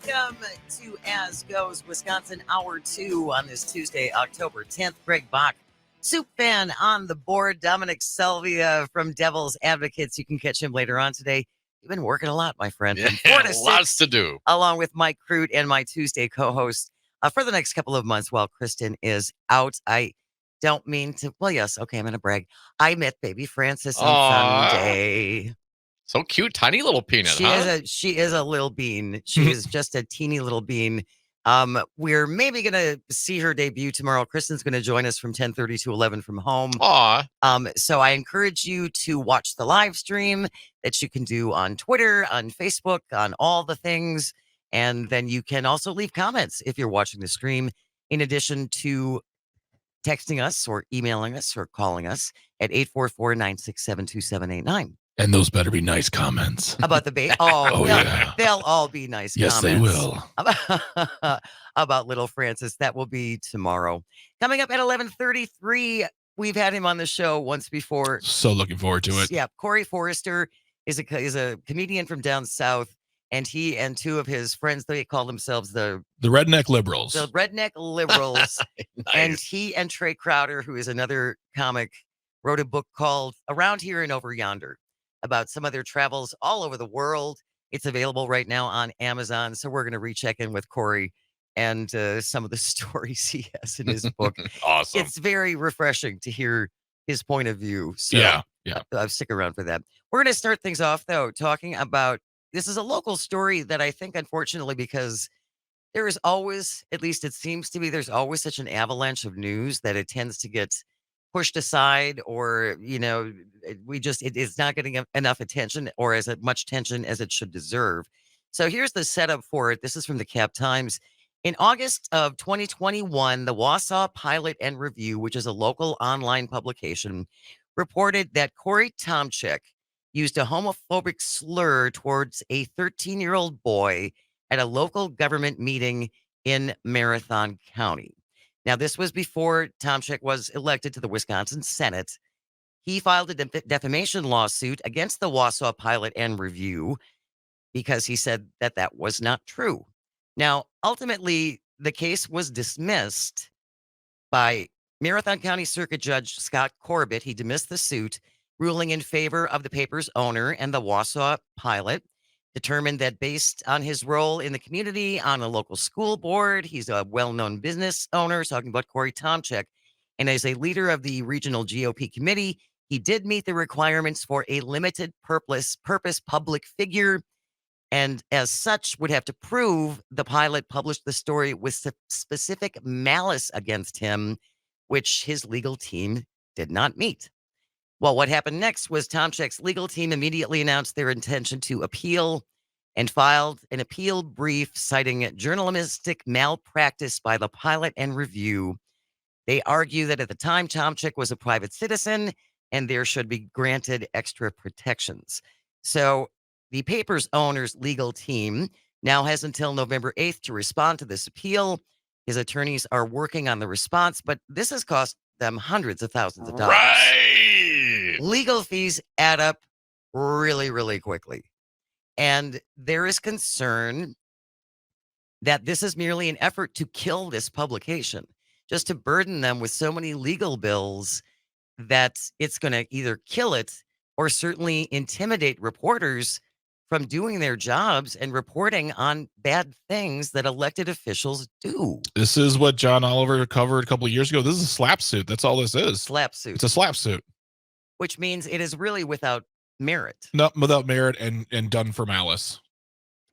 Welcome to As Goes Wisconsin Hour 2 on this Tuesday, October 10th. Greg Bach, Soup Fan on the board. Dominic Selvia from Devil's Advocates. You can catch him later on today. You've been working a lot, my friend. Yeah, From 4 to 6, lots to do. Along with Mike Crute and my Tuesday co-host for the next couple of months while Kristen is out. I don't mean to, well, yes, okay, I'm going to brag. I met baby Frances on Sunday. So cute, tiny little peanut, She is a little bean. She is just a teeny little bean. We're maybe gonna see her debut tomorrow. Kristen's gonna join us from 10:30 to 11 from home. So I encourage you to watch the live stream that you can do on Twitter, on Facebook, on all the things. And then you can also leave comments if you're watching the stream, in addition to texting us or emailing us or calling us at 844-967-2789. And those better be nice comments. About the baby. They'll all be nice yes, comments. Yes, they will. About little Francis. That will be tomorrow. Coming up at 11:33, we've had him on the show once before. So looking forward to it. Yeah, Corey Forrester is a comedian from down south, and he and two of his friends, they call themselves the Redneck Liberals. The Redneck Liberals. Nice. And he and Trey Crowder, who is another comic, wrote a book called Around Here and Over Yonder, about some of their travels all over the world. It's available right now on Amazon. So we're going to recheck in with Corey and some of the stories he has in his book. Awesome. It's very refreshing to hear his point of view. So yeah. I'll stick around for that. We're going to start things off, though, talking about, this is a local story that I think, unfortunately, because there is always, at least it seems to be, there's always such an avalanche of news that it tends to get pushed aside, or it is not getting enough attention or as much attention as it should deserve. So here's the setup for it. This is from the Cap Times. In August of 2021, the Wausau Pilot and Review, which is a local online publication, reported that Corey Tomczyk used a homophobic slur towards a 13-year-old boy at a local government meeting in Marathon County. Now, this was before Tomczyk was elected to the Wisconsin Senate. He filed a defamation lawsuit against the Wausau Pilot and Review because he said that that was not true. Now, ultimately, the case was dismissed by Marathon County Circuit Judge Scott Corbett. He dismissed the suit, ruling in favor of the paper's owner, and the Wausau Pilot determined that based on his role in the community, on a local school board, he's a well-known business owner, talking about Corey Tomczyk, and as a leader of the regional GOP committee, he did meet the requirements for a limited purpose public figure, and as such would have to prove the pilot published the story with specific malice against him, which his legal team did not meet. Well, what happened next was Tomczyk's legal team immediately announced their intention to appeal and filed an appeal brief citing journalistic malpractice by the Pilot and Review. They argue that at the time, Tomczyk was a private citizen and there should be granted extra protections. So the paper's owner's legal team now has until November 8th to respond to this appeal. His attorneys are working on the response, but this has cost them hundreds of thousands of dollars. Right. Legal fees add up really, really quickly. And there is concern that this is merely an effort to kill this publication, just to burden them with so many legal bills that it's going to either kill it or certainly intimidate reporters from doing their jobs and reporting on bad things that elected officials do. This is what John Oliver covered a couple of years ago. This is a SLAPP suit. That's all this is. SLAPP suit. It's a SLAPP suit. Which means it is really without merit. Not without merit and done for malice.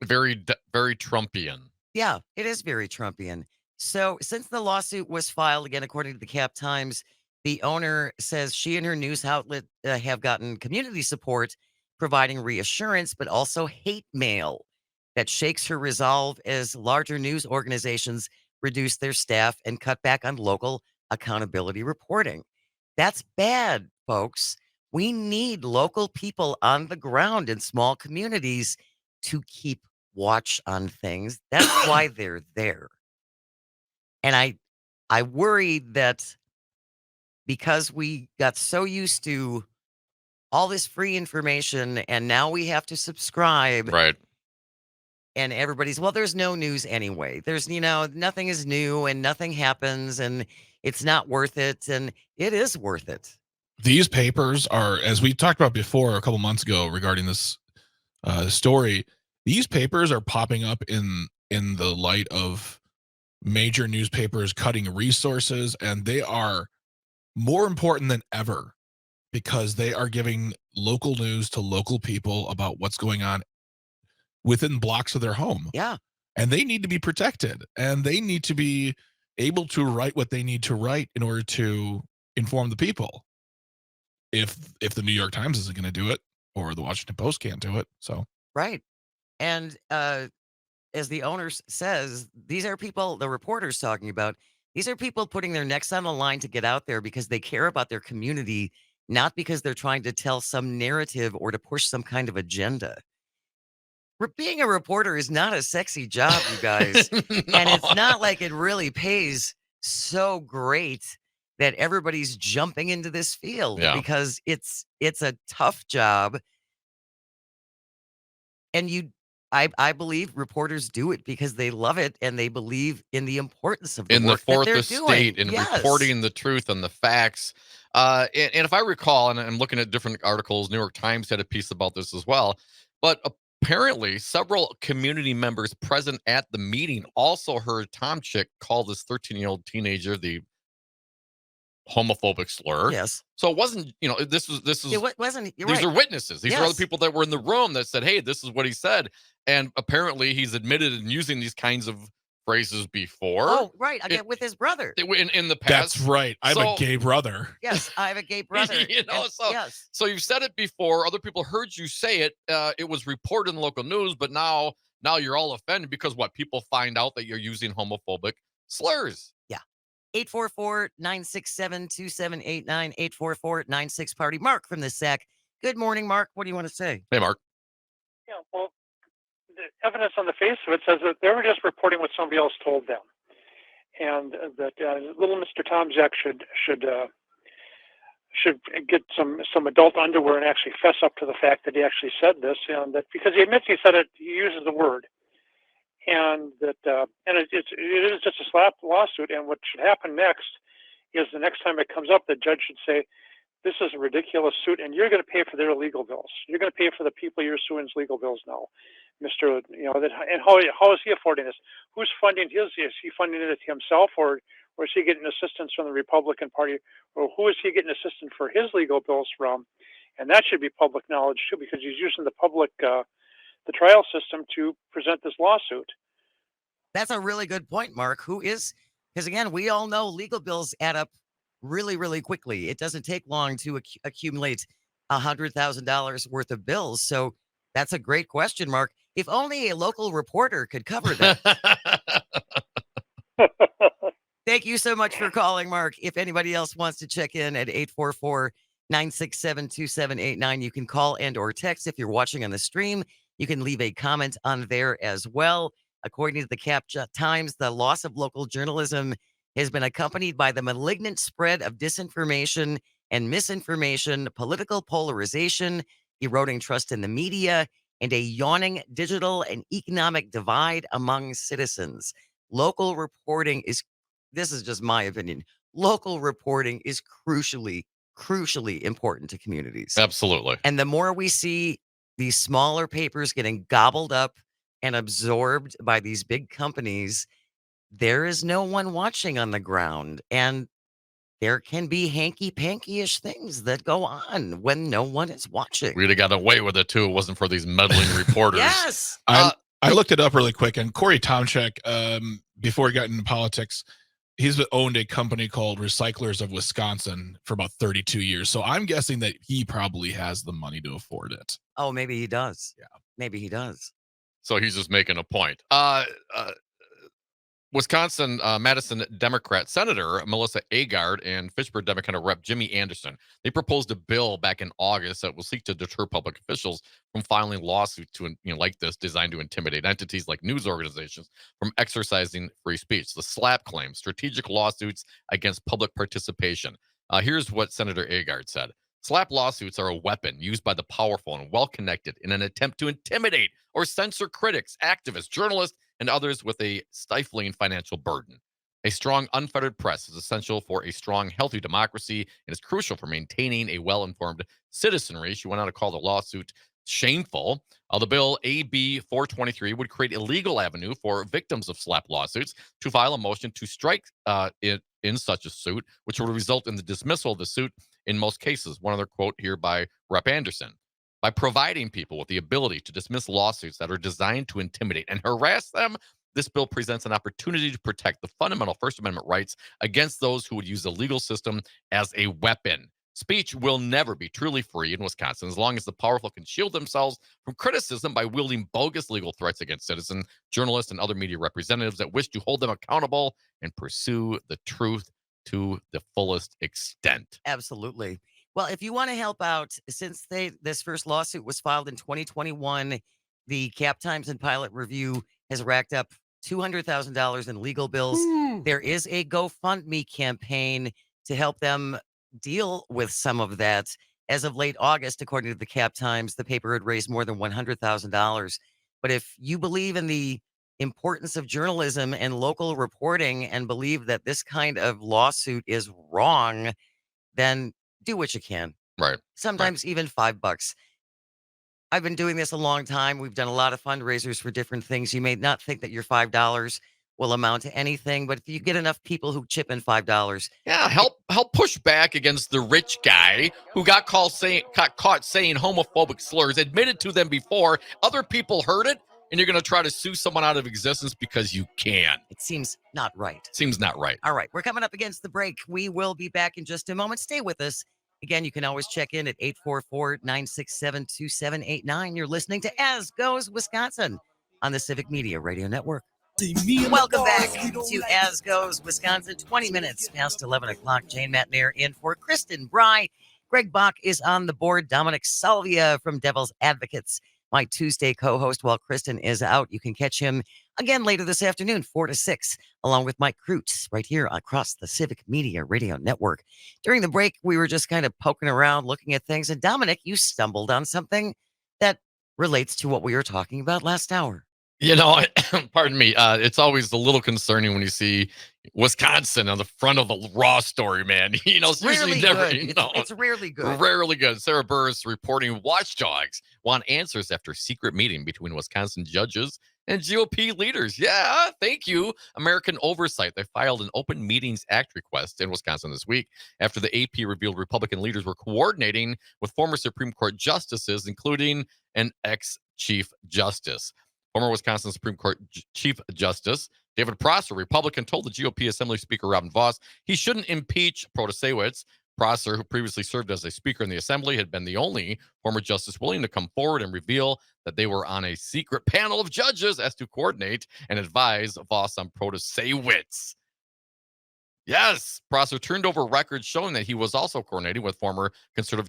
Very Trumpian. Yeah, it is very Trumpian. So since the lawsuit was filed, again, according to the Cap Times, the owner says she and her news outlet have gotten community support, providing reassurance, but also hate mail that shakes her resolve as larger news organizations reduce their staff and cut back on local accountability reporting. That's bad, folks. We need local people on the ground in small communities to keep watch on things. That's why they're there. And I worry that because we got so used to all this free information and now we have to subscribe. Right. And everybody's, well, there's no news anyway. There's, nothing is new and nothing happens and it's not worth it. And it is worth it. These papers are, as we talked about before a couple months ago regarding this story, these papers are popping up in the light of major newspapers cutting resources, and they are more important than ever because they are giving local news to local people about what's going on within blocks of their home. Yeah. And they need to be protected, and they need to be able to write what they need to write in order to inform the people. If the New York Times isn't going to do it, or the Washington Post can't do it. So Right. And as the owner says, these are people, the reporter's talking about, these are people putting their necks on the line to get out there because they care about their community, not because they're trying to tell some narrative or to push some kind of agenda. Being a reporter is not a sexy job, you guys. And it's No. not like it really pays so great that everybody's jumping into this field Yeah. because it's a tough job. And I believe reporters do it because they love it and they believe in the importance of the In the work that fourth they're estate, doing. in Yes. reporting the truth and the facts. And if I recall, and I'm looking at different articles, New York Times had a piece about this as well. But apparently, several community members present at the meeting also heard Tom Chick call this 13-year-old teenager the homophobic slur. Yes. So it wasn't, this is It wasn't. You're these right. are witnesses. These are other Yes. people that were in the room that said, "Hey, this is what he said." And apparently, he's admitted in using these kinds of phrases before. Oh, right. It- Again, with his brother. in the past. that's right. I have a So- gay brother. Yes, I have a gay brother. Yes. So you've said it before. Other people heard you say it. It was reported in the local news, but now you're all offended because what? People find out that you're using homophobic slurs. 844-967-2789, 844-96-PARTY. Mark from the SAC. Good morning, Mark. What do you want to say? Hey, Mark. Yeah, well, the evidence on the face of it says that they were just reporting what somebody else told them, and that little Mr. Tom Jack should get some adult underwear and actually fess up to the fact that he actually said this, and that because he admits he said it, he uses the word, and that it is just a SLAPP lawsuit. And what should happen next is the next time it comes up, the judge should say, "This is a ridiculous suit, and you're going to pay for their legal bills. You're going to pay for the people you're suing's legal bills now, Mister." And how is he affording this? Who's funding his? Is he funding it himself, or is he getting assistance from the Republican Party, or who is he getting assistance for his legal bills from? And that should be public knowledge too, because he's using the public, the trial system to present this lawsuit. That's a really good point, Mark. Because again, we all know legal bills add up really, really quickly. It doesn't take long to accumulate $100,000 worth of bills. So that's a great question, Mark. If only a local reporter could cover that. Thank you so much for calling, Mark. If anybody else wants to check in at 844-967-2789, you can call and or text. If you're watching on the stream, you can leave a comment on there as well. According to the Cap Times, the loss of local journalism has been accompanied by the malignant spread of disinformation and misinformation, political polarization, eroding trust in the media, and a yawning digital and economic divide among citizens. Local reporting this is just my opinion, local reporting is crucially important to communities. Absolutely. And the more we see these smaller papers getting gobbled up and absorbed by these big companies, there is no one watching on the ground. And there can be hanky-panky-ish things that go on when no one is watching. We'd have got away with it too. It wasn't for these meddling reporters. Yes. I looked it up really quick, and Corey Tomchek, before he got into politics, he's owned a company called Recyclers of Wisconsin for about 32 years. So I'm guessing that he probably has the money to afford it. Oh, maybe he does. Yeah. Maybe he does. So he's just making a point. Wisconsin Madison Democrat Senator Melissa Agard and Fitchburg Democrat Rep Jimmy Anderson, they proposed a bill back in August that will seek to deter public officials from filing lawsuits like this designed to intimidate entities like news organizations from exercising free speech. The SLAPP claims strategic lawsuits against public participation. Here's what Senator Agard said. SLAPP lawsuits are a weapon used by the powerful and well-connected in an attempt to intimidate or censor critics, activists, journalists, and others with a stifling financial burden. A strong, unfettered press is essential for a strong, healthy democracy and is crucial for maintaining a well-informed citizenry. She went on to call the lawsuit shameful. The bill AB 423 would create a legal avenue for victims of SLAPP lawsuits to file a motion to strike in such a suit, which would result in the dismissal of the suit in most cases. One other quote here by Rep. Anderson. By providing people with the ability to dismiss lawsuits that are designed to intimidate and harass them, this bill presents an opportunity to protect the fundamental First Amendment rights against those who would use the legal system as a weapon. Speech will never be truly free in Wisconsin as long as the powerful can shield themselves from criticism by wielding bogus legal threats against citizens, journalists, and other media representatives that wish to hold them accountable and pursue the truth to the fullest extent. Absolutely. Well, if you want to help out, since this first lawsuit was filed in 2021, the Cap Times and Pilot Review has racked up $200,000 in legal bills. There is a GoFundMe campaign to help them deal with some of that. As of late August, according to the Cap Times, the paper had raised more than $100,000. But if you believe in the importance of journalism and local reporting and believe that this kind of lawsuit is wrong, then do what you can. Right. Sometimes even $5. I've been doing this a long time. We've done a lot of fundraisers for different things. You may not think that your $5 will amount to anything, but if you get enough people who chip in $5, Yeah, help push back against the rich guy who got caught saying homophobic slurs, admitted to them before. Other people heard it, and you're going to try to sue someone out of existence because you can. it seems not right. Seems not right. All right, we're coming up against the break. We will be back in just a moment. Stay with us. Again, you can always check in at 844-967-2789. You're listening to As Goes Wisconsin on the Civic Media Radio Network. Welcome back to As Goes Wisconsin. 20 minutes past 11 o'clock. Jane Matnair in for Kristen Bry. Greg Bach is on the board. Dominic Salvia from Devil's Advocates, my Tuesday co-host, while Kristen is out. You can catch him again later this afternoon, 4 to 6, along with Mike Krutz, right here across the Civic Media Radio Network. During the break, we were just kind of poking around, looking at things. And Dominic, you stumbled on something that relates to what we were talking about last hour. You know, pardon me. It's always a little concerning when you see Wisconsin on the front of a Raw story, man. You know, it's usually Rarely never. good. It's rarely good. Rarely good. Sarah Burris reporting watchdogs want answers after secret meeting between Wisconsin judges and GOP leaders. Yeah, thank you. American Oversight. They filed an Open Meetings Act request in Wisconsin this week after the AP revealed Republican leaders were coordinating with former Supreme Court justices, including an ex-Chief Justice. Former Wisconsin Supreme Court Chief Justice David Prosser, Republican, told the GOP Assembly Speaker Robin Vos he shouldn't impeach Protasewicz. Prosser, who previously served as a speaker in the assembly, had been the only former justice willing to come forward and reveal that they were on a secret panel of judges as to coordinate and advise Vos on Protasewicz. Yes, Prosser turned over records showing that he was also coordinating with former conservative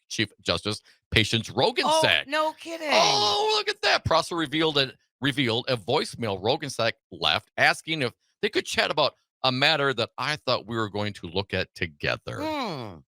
Chief Justice Patience Roggensack. Oh, no kidding. Oh, look at that. Prosser revealed a voicemail Roggensack left asking if they could chat about a matter that I thought we were going to look at together.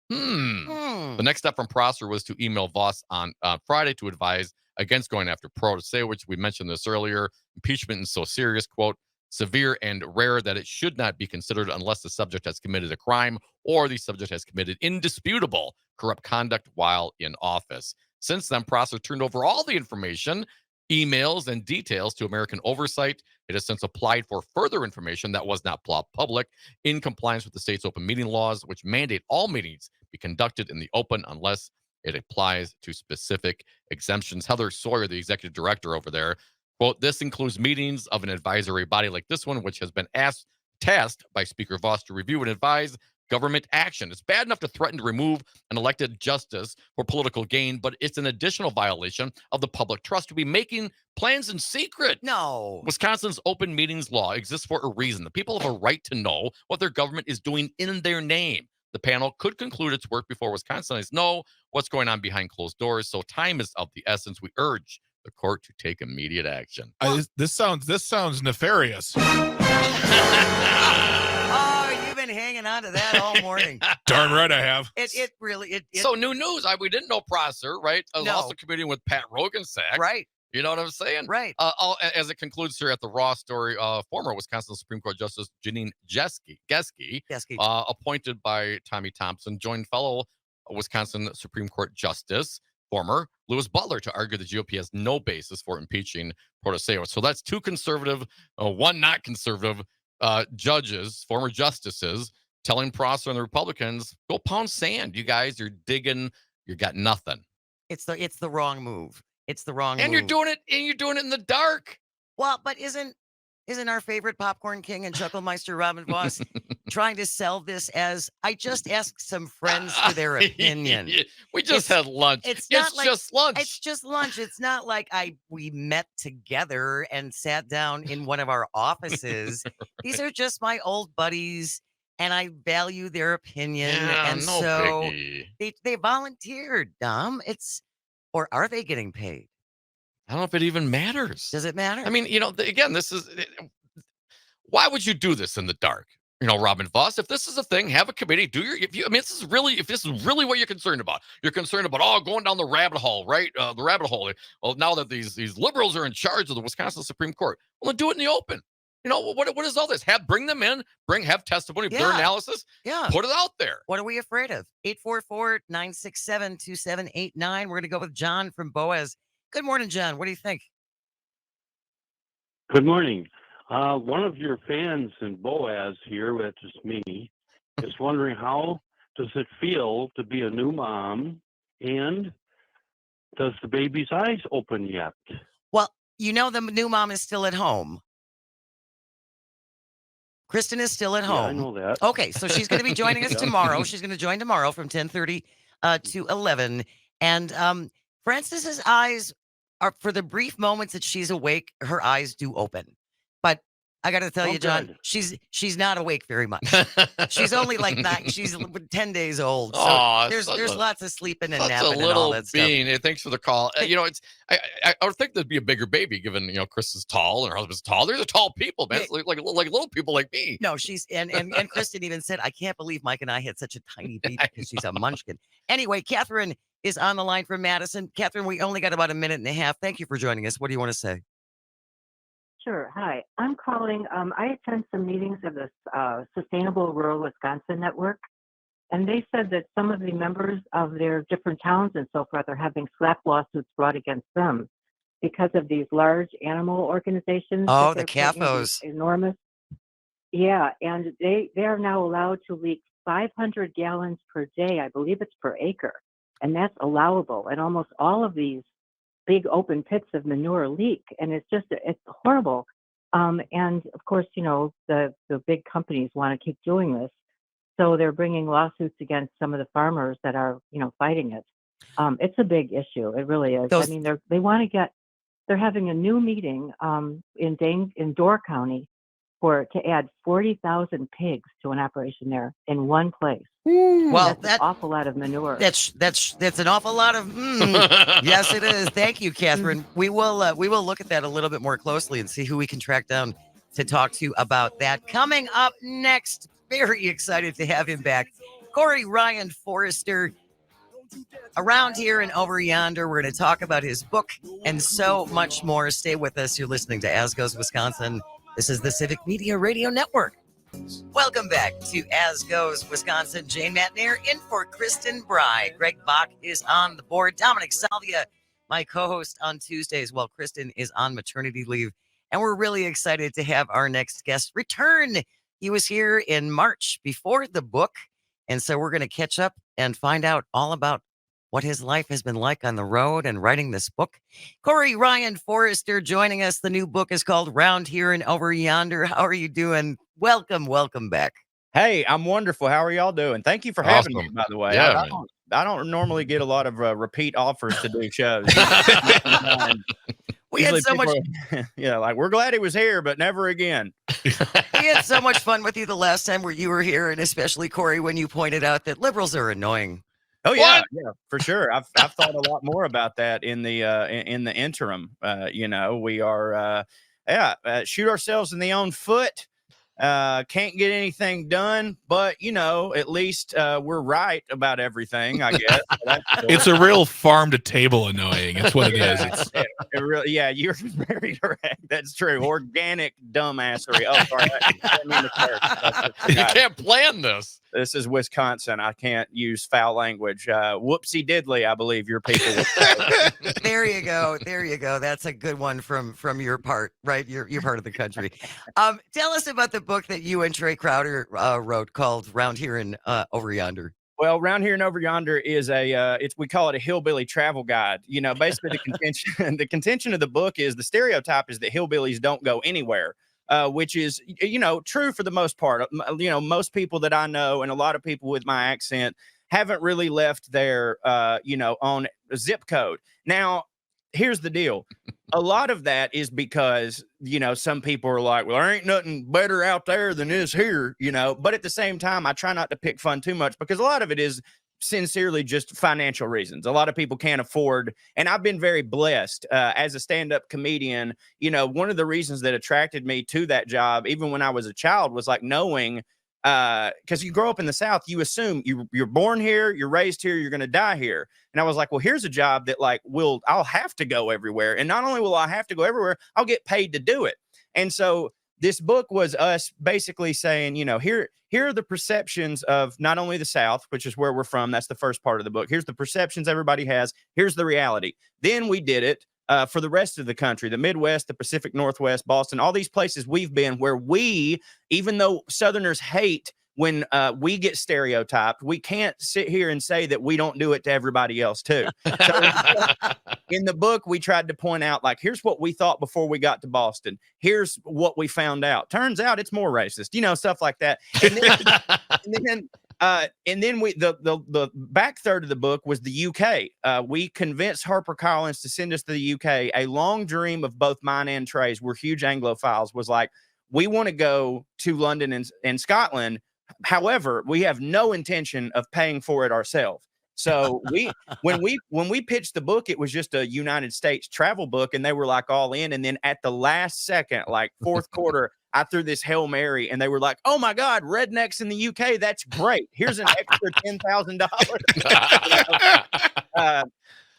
The next step from Prosser was to email Vos on Friday to advise against going after Protasewicz. We mentioned this earlier. Impeachment is so serious, quote, severe and rare that it should not be considered unless the subject has committed a crime or the subject has committed indisputable corrupt conduct while in office. Since then, Prosser turned over all the information, emails, and details to American Oversight. It has since applied for further information that was not public in compliance with the state's open meeting laws, which mandate all meetings be conducted in the open unless it applies to specific exemptions. Heather Sawyer, the executive director over there, quote, this includes meetings of an advisory body like this one, which has been tasked by Speaker Vos to review and advise government action. It's bad enough to threaten to remove an elected justice for political gain, but it's an additional violation of the public trust to be making plans in secret. No. Wisconsin's open meetings law exists for a reason. The people have a right to know what their government is doing in their name. The panel could conclude its work before Wisconsinites know what's going on behind closed doors, so time is of the essence. We urge the court to take immediate action. This sounds nefarious. Oh, you've been been hanging on to that all morning. Darn right I have. It really. So new news. We didn't know Prosser, right? I was No. also commuting with Pat Rogensack. Right. You know what I'm saying? Right. As it concludes here at the Raw story, former Wisconsin Supreme Court Justice Janine Geske, appointed by Tommy Thompson, joined fellow Wisconsin Supreme Court Justice, former Louis Butler, to argue the GOP has no basis for impeaching Protaseo. So that's two conservative, one not conservative judges, former justices, telling Prosser and the Republicans, go pound sand. You guys are digging. You got nothing. It's the wrong move. It's the wrong And move. you're doing it in the dark. Well, but isn't our favorite popcorn king and chucklemeister Robin Voss trying to sell this as, I just asked some friends for their opinion? We just had lunch. It's just lunch. It's just lunch. It's not like we met together and sat down in one of our offices. These are just my old buddies, and I value their opinion. Yeah, and no so biggie. they volunteered, Dom. Or are they getting paid? I don't know if it even matters. Does it matter? I mean, again, this is, why would you do this in the dark? Robin Voss, if this is a thing, have a committee, if this is really what you're concerned about. You're concerned about, going down the rabbit hole, right? The rabbit hole. Well, now that these liberals are in charge of the Wisconsin Supreme Court, well, then do it in the open. What is all this? Bring them in, have testimony, their analysis, put it out there. What are we afraid of? 844-967-2789. We're going to go with John from Boaz. Good morning, John. What do you think? Good morning. One of your fans in Boaz here, which is me, is wondering, how does it feel to be a new mom, and does the baby's eyes open yet? Well, the new mom is still at home. Kristen is still at home. Yeah, I know that. Okay, so she's going to be joining us tomorrow. She's going to join tomorrow from 10:30 to 11. And Francis's eyes are, for the brief moments that she's awake, her eyes do open. But I got to tell you, John, good. she's not awake very much. She's only like 9. She's 10 days old. So there's lots of sleeping and napping and all that stuff. Hey, thanks for the call. I would think there'd be a bigger baby, given Chris is tall and her husband's tall. They're tall people, man. It's like little people like me. No, she's and Kristen even said, I can't believe Mike and I had such a tiny baby because she's a munchkin. Anyway, Catherine is on the line from Madison. Catherine, we only got about a minute and a half. Thank you for joining us. What do you want to say? Sure. Hi. I'm calling. I attend some meetings of the Sustainable Rural Wisconsin Network, and they said that some of the members of their different towns and so forth are having SLAPP lawsuits brought against them because of these large animal organizations. Oh, the CAFOs. Enormous. Yeah, and they are now allowed to leak 500 gallons per day. I believe it's per acre, and that's allowable. And almost all of these big open pits of manure leak, and it's horrible. And of course, the big companies want to keep doing this, so they're bringing lawsuits against some of the farmers that are fighting it. It's a big issue. It really is. I mean, they're having a new meeting in Door County to add 40,000 pigs to an operation there in one place. Well, that's an awful lot of manure. That's an awful lot of. Yes, it is. Thank you, Catherine. We will look at that a little bit more closely and see who we can track down to talk to about that. Coming up next, very excited to have him back, Corey Ryan Forrester. Around here and over yonder, we're going to talk about his book and so much more. Stay with us. You're listening to As Goes Wisconsin. This is the Civic Media Radio Network. Welcome back to As Goes Wisconsin. Jane Matnair in for Kristen Bry. Greg Bach is on the board. Dominic Salvia, my co-host on Tuesdays, while Kristen is on maternity leave. And we're really excited to have our next guest return. He was here in March before the book. And so we're going to catch up and find out all about what his life has been like on the road and writing this book. Corey Ryan Forrester joining us. The new book is called Round Here and Over Yonder. How are you doing? Welcome back. Hey, I'm wonderful. How are y'all doing? Thank you for having me, by the way. Yeah, I don't normally get a lot of repeat offers to do shows. We had so much. Like, we're glad he was here, but never again. We had so much fun with you the last time where you were here, and especially Corey, when you pointed out that liberals are annoying. Oh yeah, for sure. I've thought a lot more about that in the interim. We are shoot ourselves in the own foot. Can't get anything done, but at least we're right about everything, I guess. So that's cool. It's a real farm to table annoying. It's what it is. It's It really, yeah, you're very correct. That's true. Organic dumbassery. Oh, sorry. I didn't mean to curse. I You forgot. can't plan this. This is Wisconsin. I can't use foul language. Whoopsie diddly, I believe your people would say. There you go. There you go. That's a good one from your part, right? Your part of the country. Tell us about the book that you and Trey Crowder wrote called "Round Here and Over Yonder." Well, Round Here and Over Yonder is we call it a hillbilly travel guide. Basically the contention of the book is the stereotype is that hillbillies don't go anywhere. Which is, true for the most part. Most people that I know and a lot of people with my accent haven't really left their, on a zip code. Now, here's the deal. A lot of that is because, some people are like, well, there ain't nothing better out there than is here, but at the same time, I try not to pick fun too much because a lot of it is sincerely just financial reasons. A lot of people can't afford, and I've been very blessed as a stand-up comedian. One of the reasons that attracted me to that job, even when I was a child, was like knowing, because you grow up in the South, you assume you're born here, you're raised here, you're going to die here. And I was like, well, here's a job that I'll have to go everywhere. And not only will I have to go everywhere, I'll get paid to do it. And so this book was us basically saying, here are the perceptions of not only the South, which is where we're from. That's the first part of the book. Here's the perceptions everybody has. Here's the reality. Then we did it for the rest of the country, the Midwest, the Pacific Northwest, Boston, all these places we've been where we, even though Southerners hate when we get stereotyped, we can't sit here and say that we don't do it to everybody else too. So in the book, we tried to point out, here's what we thought before we got to Boston. Here's what we found out. Turns out it's more racist, stuff like that. And then the back third of the book was the UK. We convinced HarperCollins to send us to the UK. A long dream of both mine and Trey's, we're huge Anglophiles, was like, we want to go to London and Scotland. However, we have no intention of paying for it ourselves. So when we pitched the book, it was just a United States travel book, and they were all in. And then at the last second, fourth quarter, I threw this Hail Mary, and they were like, "Oh my God, rednecks in the UK, that's great. Here's an extra $10,000."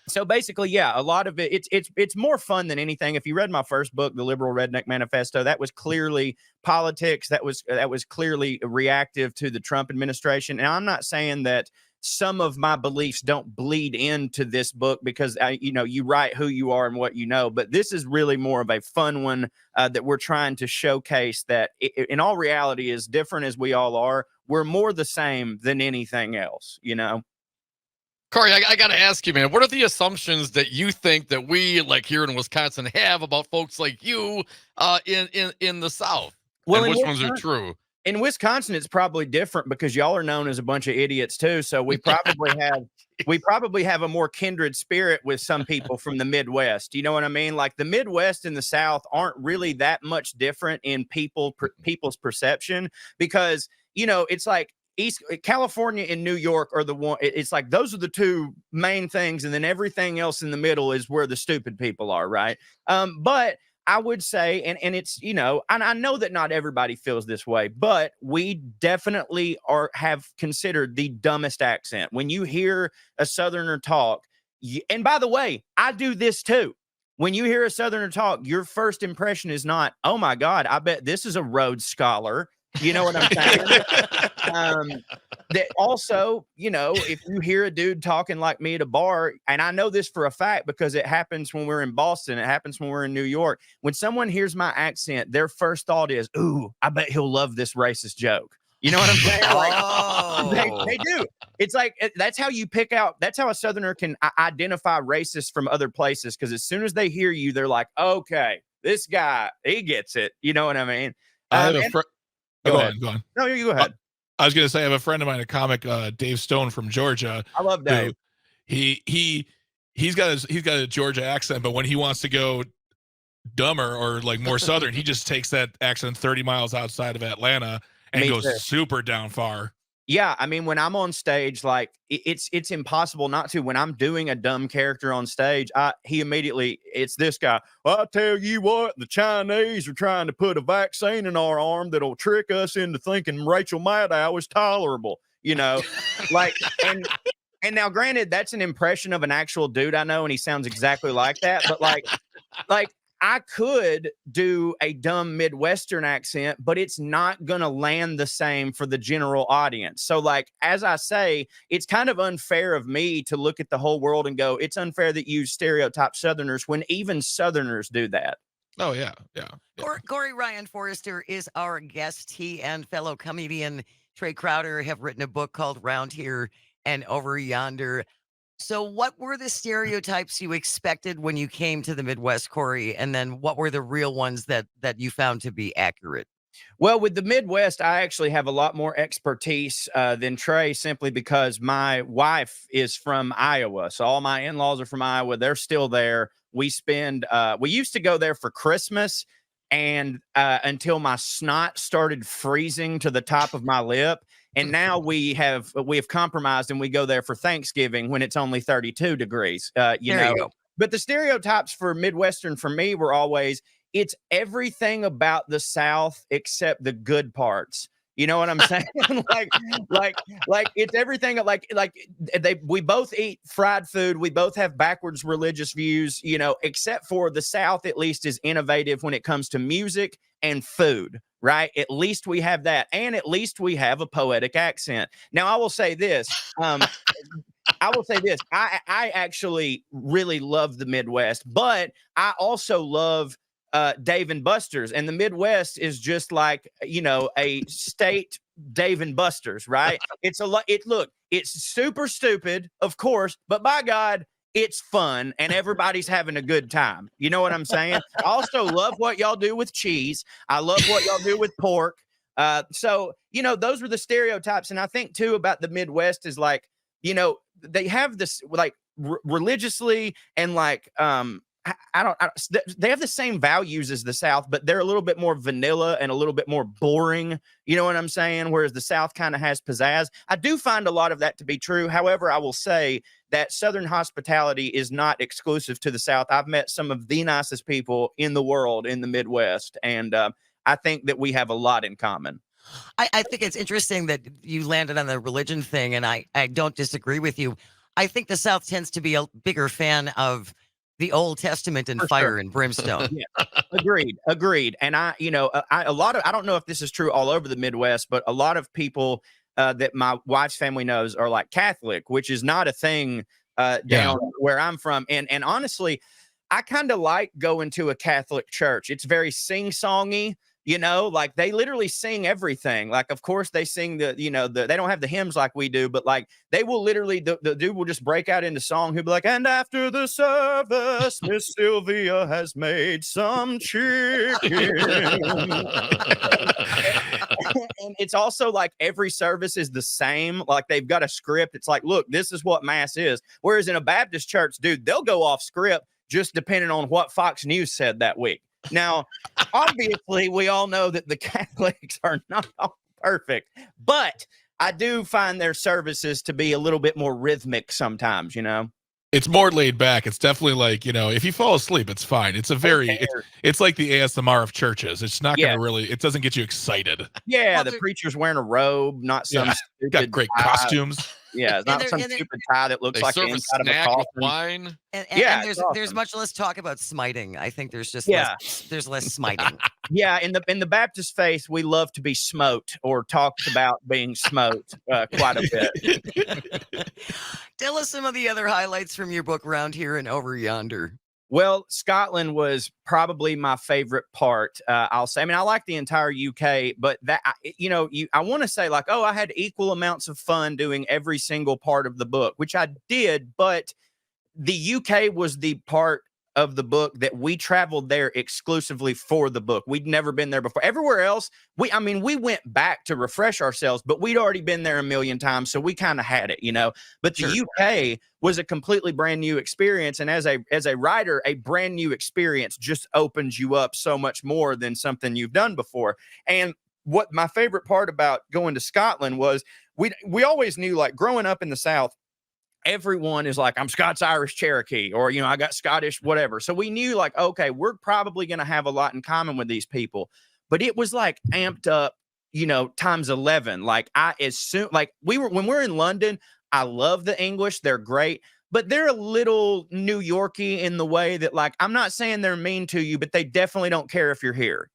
So basically, yeah, a lot of it, it's more fun than anything. If you read my first book, The Liberal Redneck Manifesto, that was clearly politics. That was clearly reactive to the Trump administration. And I'm not saying that some of my beliefs don't bleed into this book because, you write who you are and what you know. But this is really more of a fun one that we're trying to showcase that in all reality, as different as we all are, we're more the same than anything else, Corey, I got to ask you, man, what are the assumptions that you think that we, here in Wisconsin, have about folks like you in the South? Well, and which ones are true? In Wisconsin, it's probably different because y'all are known as a bunch of idiots too. So we probably have a more kindred spirit with some people from the Midwest. You know what I mean? The Midwest and the South aren't really that much different in people's perception because, it's East California and New York are the one. It's those are the two main things, and then everything else in the middle is where the stupid people are, right? But I would say, and it's and I know that not everybody feels this way, but we definitely have considered the dumbest accent. When you hear a Southerner talk, and by the way, I do this too. When you hear a Southerner talk, your first impression is not, "Oh my God, I bet this is a Rhodes Scholar." You know what I'm saying? That also, if you hear a dude talking like me at a bar, and I know this for a fact because it happens when we're in Boston, it happens when we're in New York. When someone hears my accent, their first thought is, "Ooh, I bet he'll love this racist joke." You know what I'm saying? They do. It's that's how you pick out. That's how a Southerner can identify racists from other places. Because as soon as they hear you, they're like, "Okay, this guy, he gets it." You know what I mean? I have a Go ahead. Go on. No, you go ahead. I was going to say I have a friend of mine, a comic, Dave Stone from Georgia. I love Dave. He's got a Georgia accent, but when he wants to go dumber or more Southern, he just takes that accent 30 miles outside of Atlanta and goes super down far. Yeah, I mean, when I'm on stage, like it's impossible not to. When I'm doing a dumb character on stage, it's this guy. Well, I tell you what, the Chinese are trying to put a vaccine in our arm that'll trick us into thinking Rachel Maddow is tolerable. Like and now, granted, that's an impression of an actual dude I know, and he sounds exactly like that. But like I could do a dumb Midwestern accent, but it's not going to land the same for the general audience. So, like, as I say, it's kind of unfair of me to look at the whole world and go, it's unfair that you stereotype Southerners when even Southerners do that. Oh yeah, yeah. Corey Ryan Forrester is our guest. He and fellow comedian Trey Crowder have written a book called Round Here and Over Yonder. So, what were the stereotypes you expected when you came to the Midwest, Corey? And then what were the real ones that you found to be accurate? Well, with the Midwest, I actually have a lot more expertise than Trey, simply because my wife is from Iowa. So all my in-laws are from Iowa. They're still there. We used to go there for Christmas, and until my snot started freezing to the top of my lip. And now we have compromised, and we go there for Thanksgiving when it's only 32 degrees. You go. But the stereotypes for Midwestern for me were always, it's everything about the South except the good parts. You know what I'm saying? like it's everything. We both eat fried food. We both have backwards religious views. Except for the South, at least, is innovative when it comes to music and food. Right? At least we have that, and at least we have a poetic accent. Now, I will say this. I actually really love the Midwest, but I also love Dave and Buster's, and the Midwest is just like, a state Dave and Buster's, right? It's a lot. It's super stupid, of course, but by God, it's fun and everybody's having a good time. You know what I'm saying? I also love what y'all do with cheese. I love what y'all do with pork. So, those were the stereotypes. And I think too about the Midwest is like, they have this like religiously and like, they have the same values as the South, but they're a little bit more vanilla and a little bit more boring. You know what I'm saying? Whereas the South kind of has pizzazz. I do find a lot of that to be true. However, I will say that Southern hospitality is not exclusive to the South. I've met some of the nicest people in the world in the Midwest, and I think that we have a lot in common. I think it's interesting that you landed on the religion thing, and I don't disagree with you. I think the South tends to be a bigger fan of the Old Testament and fire and brimstone. Yeah. Agreed. And I don't know if this is true all over the Midwest, but a lot of people that my wife's family knows are like Catholic, which is not a thing down where I'm from. And honestly, I kind of like going to a Catholic church. It's very sing-songy. Like they literally sing everything. Like, of course, they sing they don't have the hymns like we do, but like they will literally, the dude will just break out into song. He'll be like, and after the service, Miss Sylvia has made some chicken. And it's also like every service is the same. Like they've got a script. It's like, look, this is what Mass is. Whereas in a Baptist church, dude, they'll go off script just depending on what Fox News said that week. Now, obviously, we all know that the Catholics are not all perfect, but I do find their services to be a little bit more rhythmic sometimes, It's more laid back. It's definitely like, if you fall asleep, it's fine. It's it's like the ASMR of churches. It's not going to really, it doesn't get you excited. Yeah, the preacher's wearing a robe, not some stupid got great costumes. Yeah, not some stupid tie that looks like the inside of a coffin. Wine. And there's much less talk about smiting. I think there's just there's less smiting. Yeah, in the Baptist faith, we love to be smote or talked about being smote quite a bit. Tell us some of the other highlights from your book, Round Here and Over Yonder. Well, Scotland was probably my favorite part. I'll say. I mean, I like the entire UK, but that I want to say like, oh, I had equal amounts of fun doing every single part of the book, which I did. But the UK was the part of the book that we traveled there exclusively for the book. We'd never been there before. Everywhere else, we went back to refresh ourselves, but we'd already been there a million times, so we kind of had it, But the UK was a completely brand new experience, and as a writer, a brand new experience just opens you up so much more than something you've done before. And what my favorite part about going to Scotland was we always knew, like, growing up in the South, everyone is like, I'm Scots, Irish, Cherokee, or, I got Scottish, whatever. So we knew, like, okay, we're probably going to have a lot in common with these people. But it was like amped up, times 11. Like, when we're in London, I love the English. They're great, but they're a little New Yorky in the way that, like, I'm not saying they're mean to you, but they definitely don't care if you're here,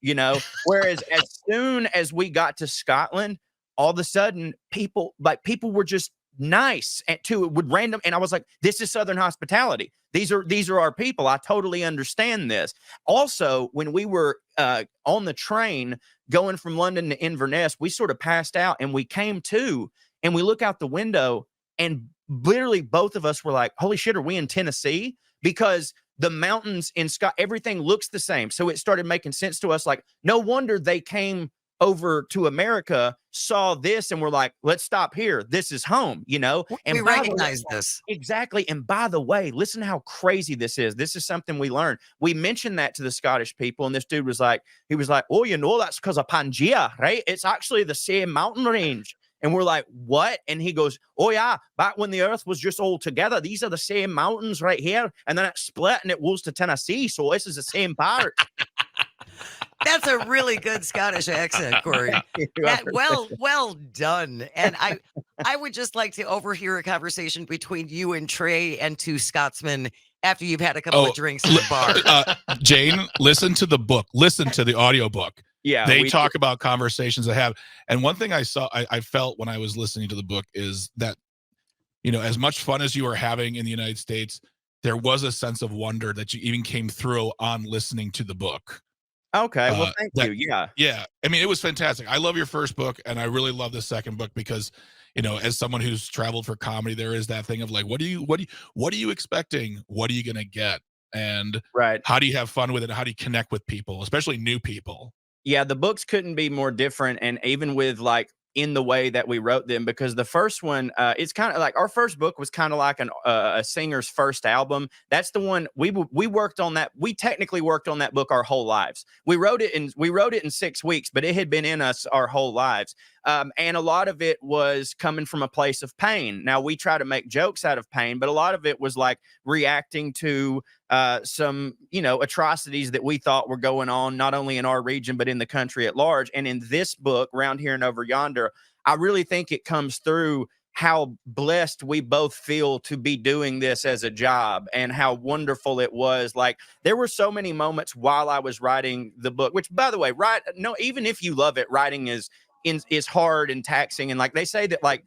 Whereas as soon as we got to Scotland, all of a sudden people were just nice and and I was like, this is Southern hospitality. These are our people. I totally understand this. Also, when we were on the train going from London to Inverness, we sort of passed out and we came to, and we look out the window, and literally both of us were like, holy shit, are we in Tennessee? Because the mountains in everything looks the same. So it started making sense to us. Like, no wonder they came over to America, saw this, and we're like, let's stop here. This is home, And we recognize this. Exactly. And by the way, listen how crazy this is. This is something we learned. We mentioned that to the Scottish people, and this dude was like, oh, that's because of Pangea, right? It's actually the same mountain range. And we're like, what? And he goes, oh, yeah, back when the earth was just all together, these are the same mountains right here. And then it split and it was to Tennessee. So this is the same part. That's a really good Scottish accent, Corey. Well done. And I would just like to overhear a conversation between you and Trey and two Scotsmen after you've had a couple of drinks in the bar. Jane, listen to the book. Listen to the audiobook. Yeah, they talk about conversations they have. And one thing I felt when I was listening to the book is that, as much fun as you were having in the United States, there was a sense of wonder that you even came through on listening to the book. Okay, well, thank you. Yeah. Yeah. I mean, it was fantastic. I love your first book, and I really love the second book because, as someone who's traveled for comedy, there is that thing of like, what are you expecting? What are you going to get? And how do you have fun with it? How do you connect with people, especially new people? Yeah, the books couldn't be more different, and even with, like, in the way that we wrote them, because the first one, it's kind of like our first book was kind of like a singer's first album. That's the one we worked on that. We technically worked on that book our whole lives. We wrote it in 6 weeks, but it had been in us our whole lives. And a lot of it was coming from a place of pain. Now, we try to make jokes out of pain, but a lot of it was like reacting to some, atrocities that we thought were going on, not only in our region, but in the country at large. And in this book, Round Here and Over Yonder, I really think it comes through how blessed we both feel to be doing this as a job and how wonderful it was. Like, there were so many moments while I was writing the book, which, by the way, even if you love it, writing is hard and taxing. And like they say that, like,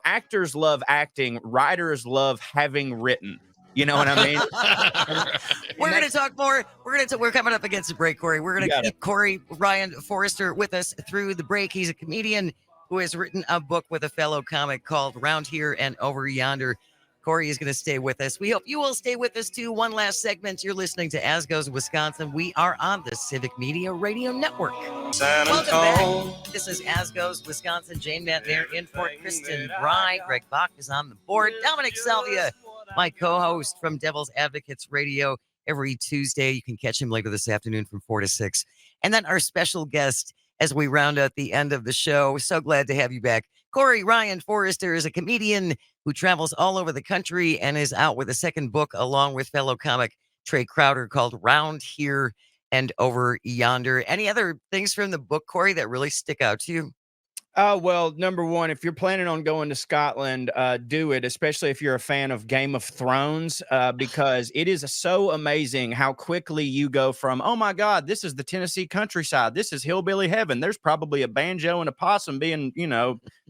actors love acting, writers love having written. You know what I mean? We're going to talk more. We're coming up against the break, Corey. We're going to keep Corey Ryan Forrester with us through the break. He's a comedian who has written a book with a fellow comic called Round Here and Over Yonder. Corey is going to stay with us. We hope you will stay with us too. One last segment. You're listening to As Goes Wisconsin. We are on the Civic Media Radio Network. Welcome back. This is As Goes Wisconsin. Jane Matt there in for Kristen Bry. Greg Bach is on the board. Dominic Salvia, my co-host from Devil's Advocates Radio, every Tuesday. You can catch him later this afternoon from 4 to 6. And then our special guest as we round out the end of the show. So glad to have you back. Corey Ryan Forrester is a comedian who travels all over the country and is out with a second book along with fellow comic Trey Crowder called Round Here and Over Yonder. Any other things from the book, Corey, that really stick out to you? Well, number one, if you're planning on going to Scotland, do it, especially if you're a fan of Game of Thrones, because it is so amazing how quickly you go from, oh my God, this is the Tennessee countryside. This is hillbilly heaven. There's probably a banjo and a possum being,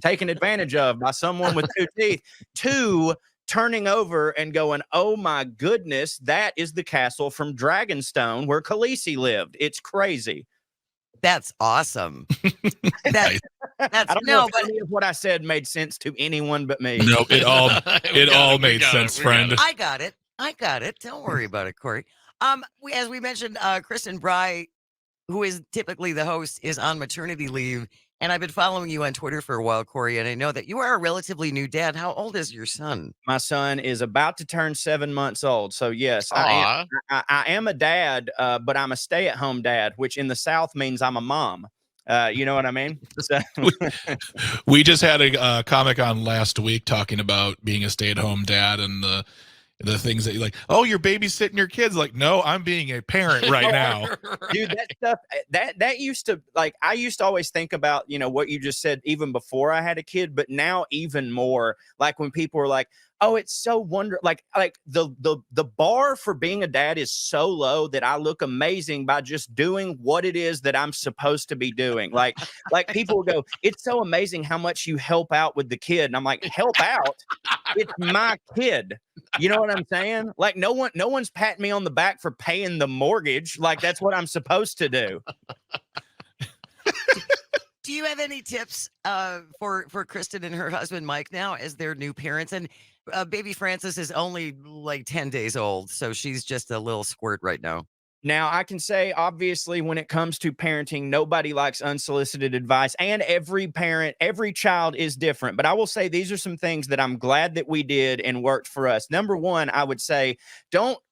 taken advantage of by someone with two teeth, to turning over and going, oh my goodness, that is the castle from Dragonstone where Khaleesi lived. It's crazy. That's awesome. I don't know if any of what I said made sense to anyone but me. No, it all made sense, friend. I got it. Don't worry about it, Corey. As we mentioned, Kristen Bry, who is typically the host, is on maternity leave. And I've been following you on Twitter for a while, Corey, and I know that you are a relatively new dad. How old is your son? My son is about to turn 7 months old. So, yes, I am a dad, but I'm a stay-at-home dad, which in the South means I'm a mom. You know what I mean? So, We just had a comic on last week talking about being a stay-at-home dad and the things that you like. Oh, you're babysitting your kids. Like, no, I'm being a parent right now. dude, that stuff that used to, like, I used to always think about, what you just said even before I had a kid, but now even more, like when people are like, oh, it's so like the bar for being a dad is so low that I look amazing by just doing what it is that I'm supposed to be doing. Like people will go, it's so amazing how much you help out with the kid. And I'm like, help out? It's my kid. You know what I'm saying? Like no one's patting me on the back for paying the mortgage. Like that's what I'm supposed to do. Do you have any tips for Kristen and her husband Mike now as their new parents? And baby Frances is only like 10 days old, so she's just a little squirt right now. Now, I can say, obviously, when it comes to parenting, nobody likes unsolicited advice, and every child is different. But I will say these are some things that I'm glad that we did and worked for us. Number one, I would say,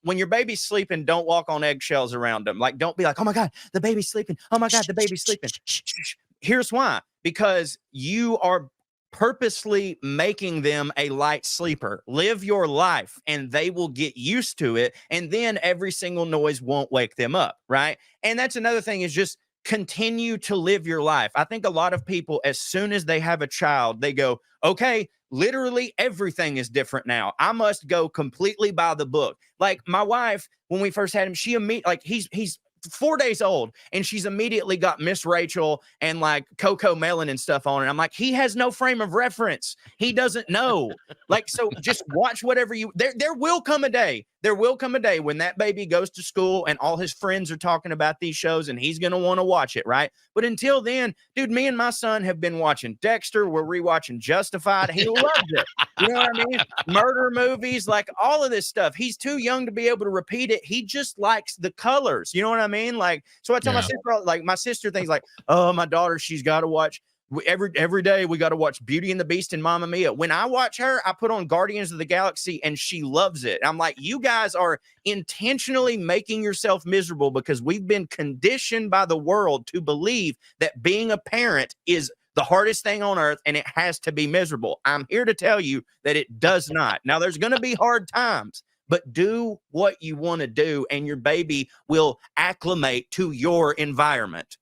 when your baby's sleeping, don't walk on eggshells around them. Like, don't be like, oh my God, the baby's sleeping. Oh my God, the baby's sleeping. Here's why. Because you are purposely making them a light sleeper. Live your life and they will get used to it. And then every single noise won't wake them up. Right. And that's another thing, is just continue to live your life. I think a lot of people, as soon as they have a child, they go, okay, literally everything is different now. I must go completely by the book. Like my wife, when we first had him, she immediately, like he's 4 days old, and she's immediately got Miss Rachel and like Coco Melon and stuff on it. I'm like, he has no frame of reference. He doesn't know. Like, so just watch whatever there will come a day. There will come a day when that baby goes to school and all his friends are talking about these shows and he's going to want to watch it, right? But until then, dude, me and my son have been watching Dexter. We're rewatching Justified. He loves it. You know what I mean? Murder movies, like all of this stuff. He's too young to be able to repeat it. He just likes the colors. You know what I mean? Like, so I tell my sister, like my sister thinks like, oh, my daughter, she's got to watch every day we got to watch Beauty and the Beast and Mamma Mia. When I watch her, I put on Guardians of the Galaxy and she loves it. I'm like, you guys are intentionally making yourself miserable because we've been conditioned by the world to believe that being a parent is the hardest thing on earth and it has to be miserable. I'm here to tell you that it does not. Now, there's going to be hard times, but do what you want to do and your baby will acclimate to your environment.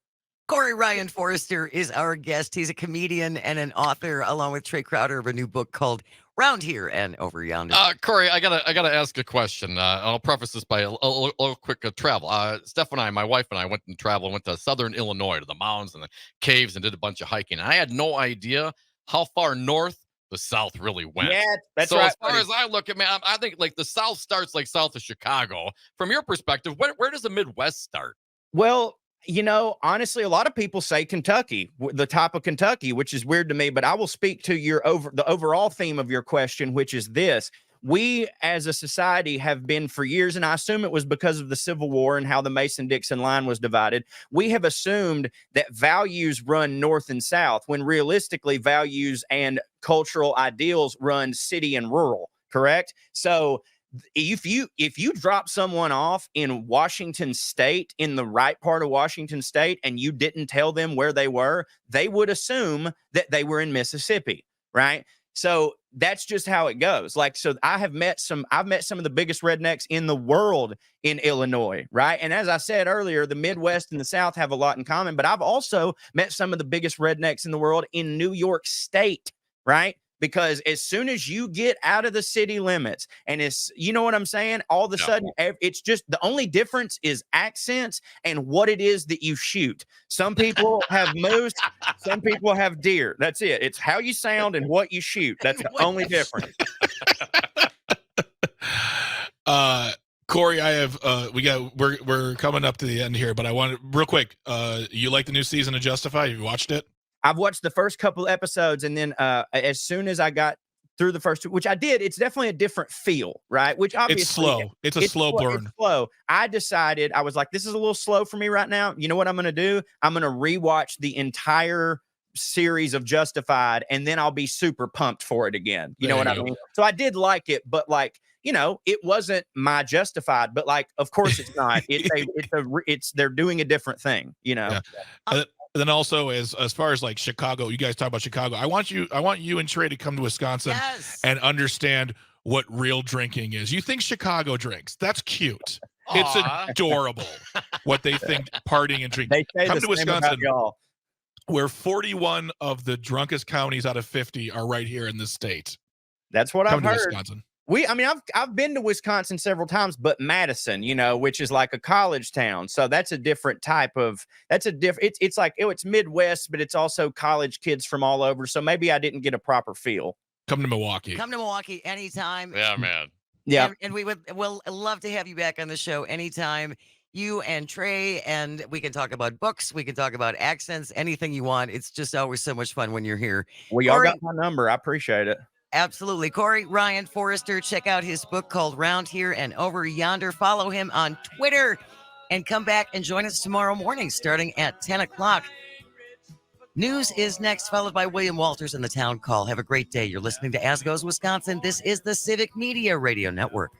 Corey Ryan Forrester is our guest. He's a comedian and an author, along with Trey Crowder, of a new book called Round Here and Over Yonder. Corey, I gotta ask a question. I'll preface this by a little quick travel. Steph and I, my wife and I, went to southern Illinois, to the mountains and the caves, and did a bunch of hiking. And I had no idea how far north the South really went. Yeah, that's so right. As far as I look at, man, I think like the South starts like south of Chicago. From your perspective, where does the Midwest start? Well, honestly, a lot of people say Kentucky, the top of Kentucky, which is weird to me, but I will speak to the overall theme of your question, which is this. We as a society have been for years, and I assume it was because of the Civil War and how the Mason-Dixon line was divided. We have assumed that values run north and south, when realistically values and cultural ideals run city and rural, correct? So if you drop someone off in Washington State, in the right part of Washington State, and you didn't tell them where they were, they would assume that they were in Mississippi, right? So that's just how it goes. Like, so I've met some of the biggest rednecks in the world in Illinois, right? And as I said earlier, the Midwest and the South have a lot in common, but I've also met some of the biggest rednecks in the world in New York State, right? Because as soon as you get out of the city limits, and it's, you know what I'm saying? All of a sudden, it's just, the only difference is accents and what it is that you shoot. Some people have moose, some people have deer. That's it. It's how you sound and what you shoot. That's the only difference. Corey, I have we're coming up to the end here, but I want real quick. You like the new season of Justified? Have you watched it? I've watched the first couple episodes, and then as soon as I got through the first two, which I did, it's definitely a different feel, right? Which obviously it's slow. It's a slow burn. It's slow. I decided, I was like, this is a little slow for me right now. You know what I'm going to do? I'm going to rewatch the entire series of Justified, and then I'll be super pumped for it again. You know what I mean? So I did like it, but like, it wasn't my Justified, but like, of course it's not. They're doing a different thing, Yeah. then also as far as like Chicago, you guys talk about Chicago. I want you and Trey to come to Wisconsin Yes. and understand what real drinking is. You think Chicago drinks? That's cute. It's Aw. adorable what they think partying and drinking. They say Come the to same about Wisconsin, y'all. where 41 of the drunkest counties out of 50 are right here in this state. That's what Come I've to heard. Wisconsin. I've been to Wisconsin several times, but Madison, which is like a college town. So that's a different type of, it's like, it's Midwest, but it's also college kids from all over. So maybe I didn't get a proper feel. Come to Milwaukee. Come to Milwaukee anytime. Yeah, man. Yeah. And we'll love to have you back on the show anytime. You and Trey, and we can talk about books. We can talk about accents, anything you want. It's just always so much fun when you're here. Well, y'all Corey- got my number. I appreciate it. Absolutely. Corey Ryan Forrester, check out his book called Round Here and Over Yonder. Follow him on Twitter and come back and join us tomorrow morning starting at 10 o'clock. News is next, followed by William Walters and the Town Call. Have a great day. You're listening to As Goes Wisconsin. This is the Civic Media Radio Network.